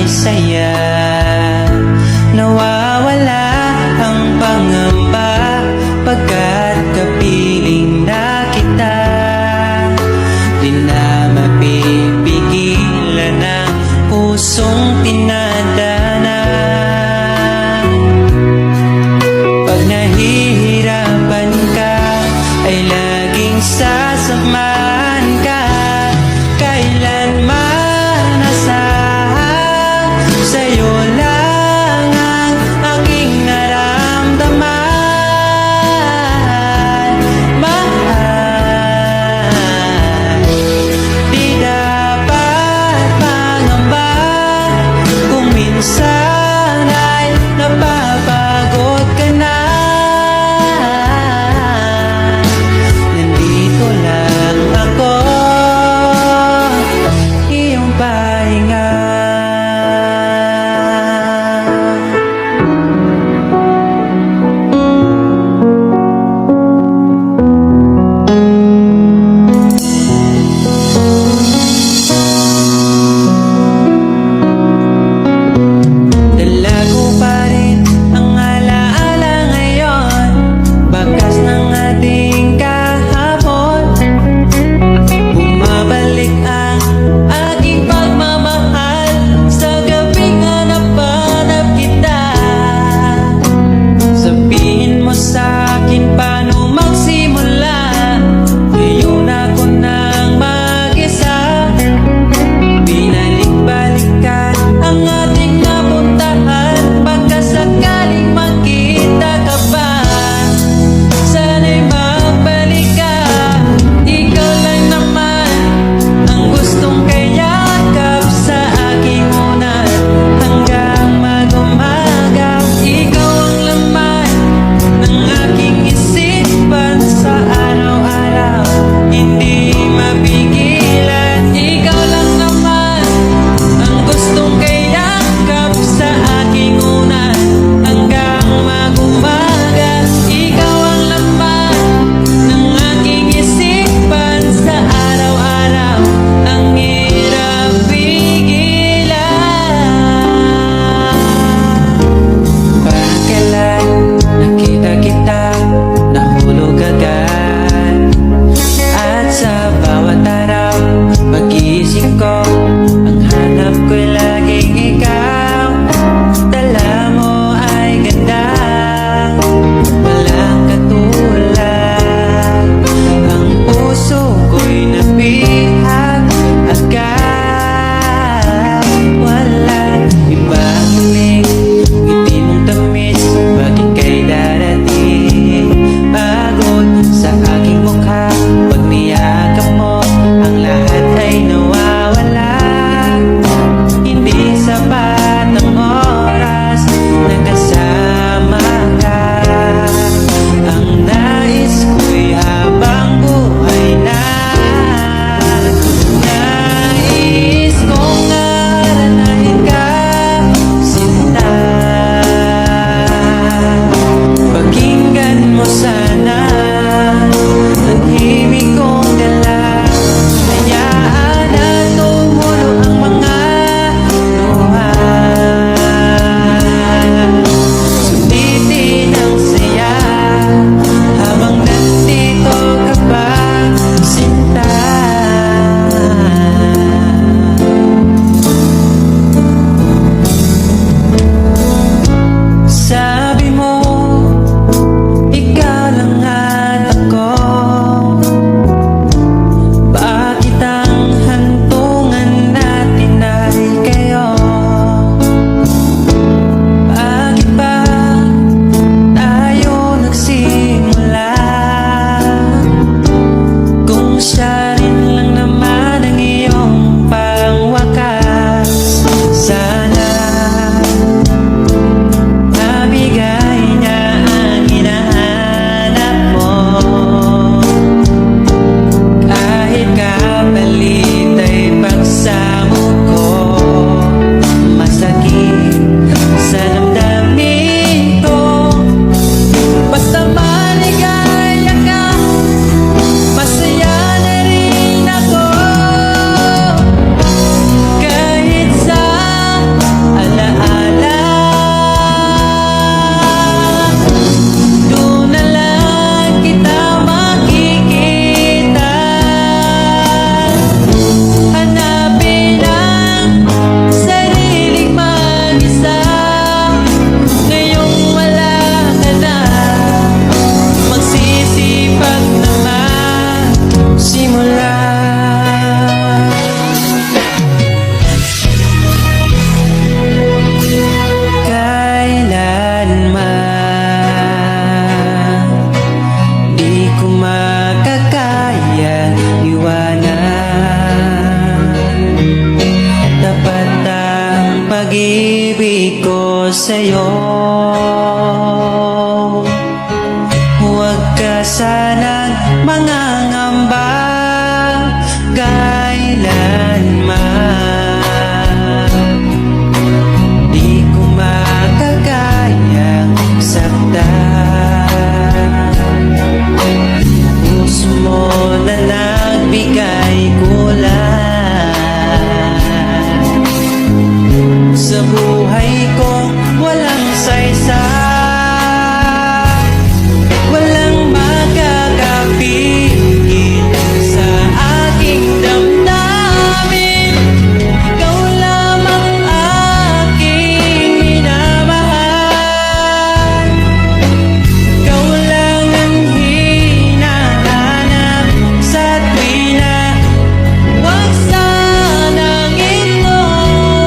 saya. Nawawala ang pangamba pagkat kapiling na kita. Di na mapipigilan ang pusong tinadana. Pag nahihirapan ka ay laging sasamahan ka. Kailanman asahan, sa'yo lang ang aking naramdaman. Mahal, di dapat pangamba kung pag-ibig ko sa'yo. Huwag ka sanang mangangamba kailanman. Di ko makakayang saktan. Puso mo na nagbigay kulan sa buhay kong walang saysay. Walang makakapigil sa aking damdamin. Ikaw lamang aking minamahal. Ikaw lang ang hinahanap sa tuwina. Huwag sanang ito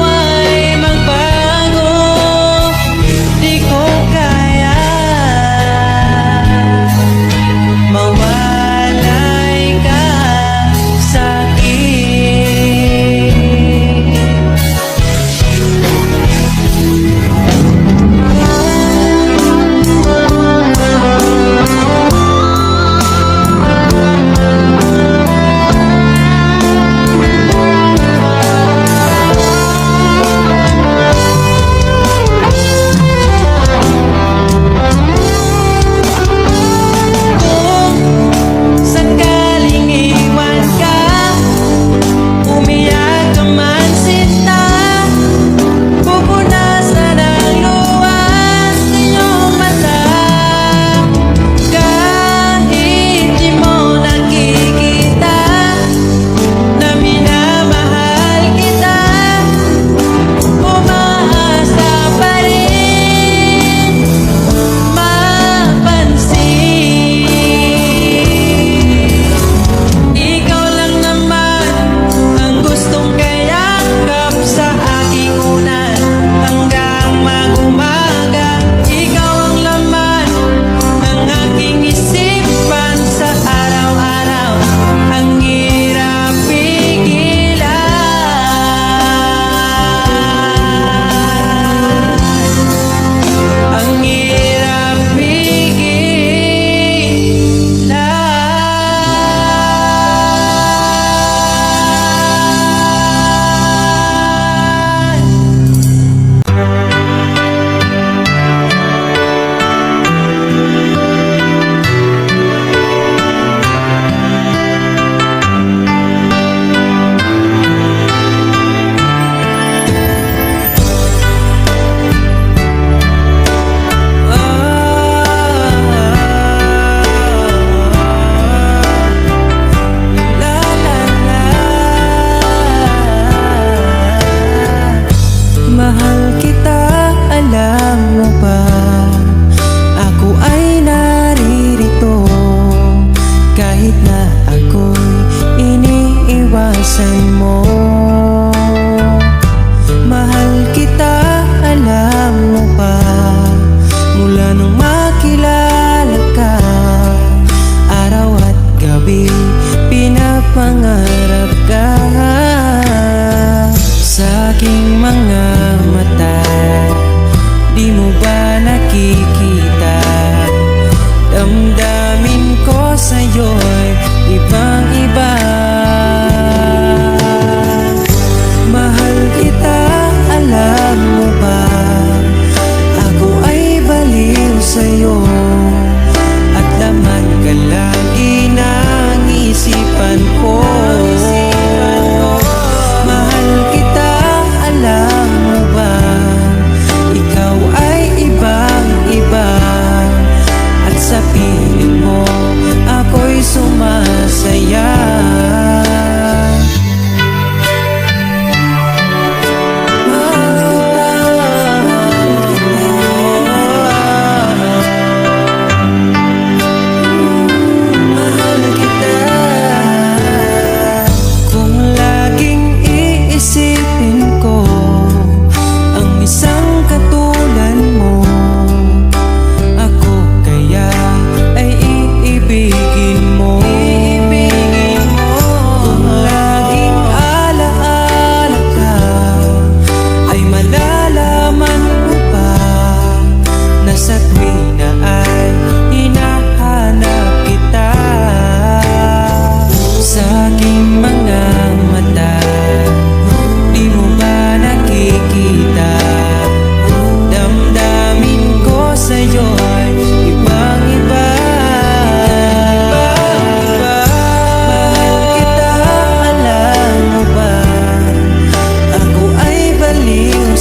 ay magbago. Di ko kaya mawalay ka sa'kin. Kung sakaling iwan ka, umiyak ka man sinta, pupunasan ang luha sa iyong mata. Kahit di mo nakikita na minamahal kita, umaasa pa rin mapansin. Ikaw lang naman ang gustong kayakap sa aking unan hanggang mag-umaga. Ikaw ang laman ng aking isipan sa araw-araw. Ang hirap pigilan. Ang hirap pigilan. Mahal kita, alam mo ba? Ako ay naririto kahit na ako'y iniiwasan mo. Mahal kita, alam mo ba? Mula nung makilala ka, araw at gabi pinapangarap ka sa aking mga mata. Di mo ba nakikita? Damdamin ko sa'yo'y ibang-iba. Mahal kita, alam mo ba? Ako ay baliw sa'yo at laman ka lagi ng isipan ko. Mahal kita, alam mo ba? Ikaw ay ibang-iba at sa piling mo ako'y sumasaya.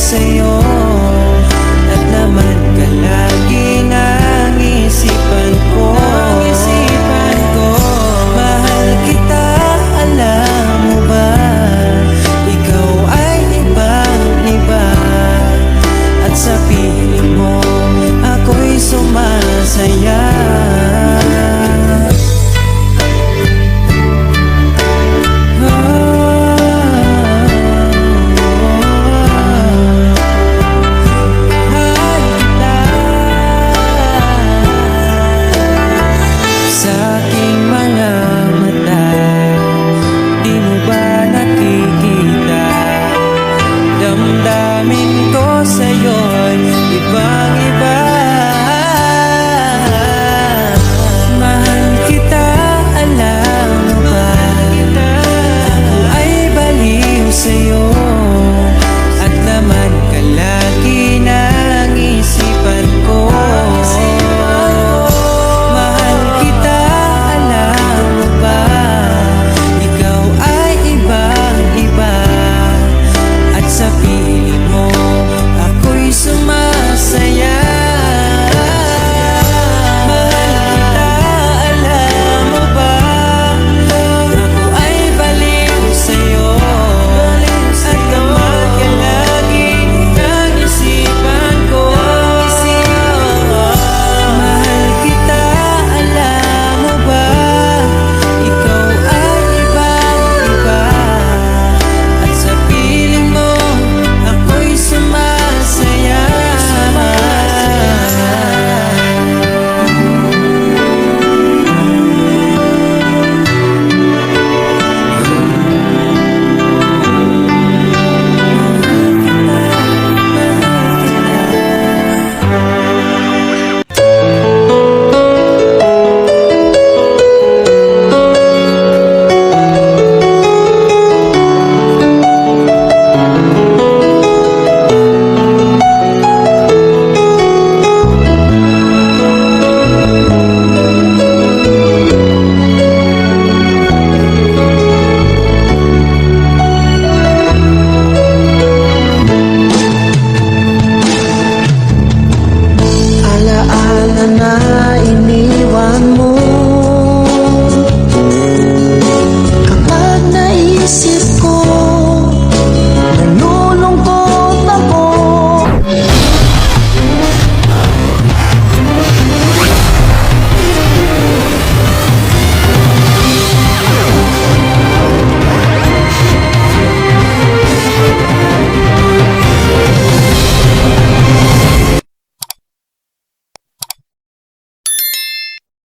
sa'yo.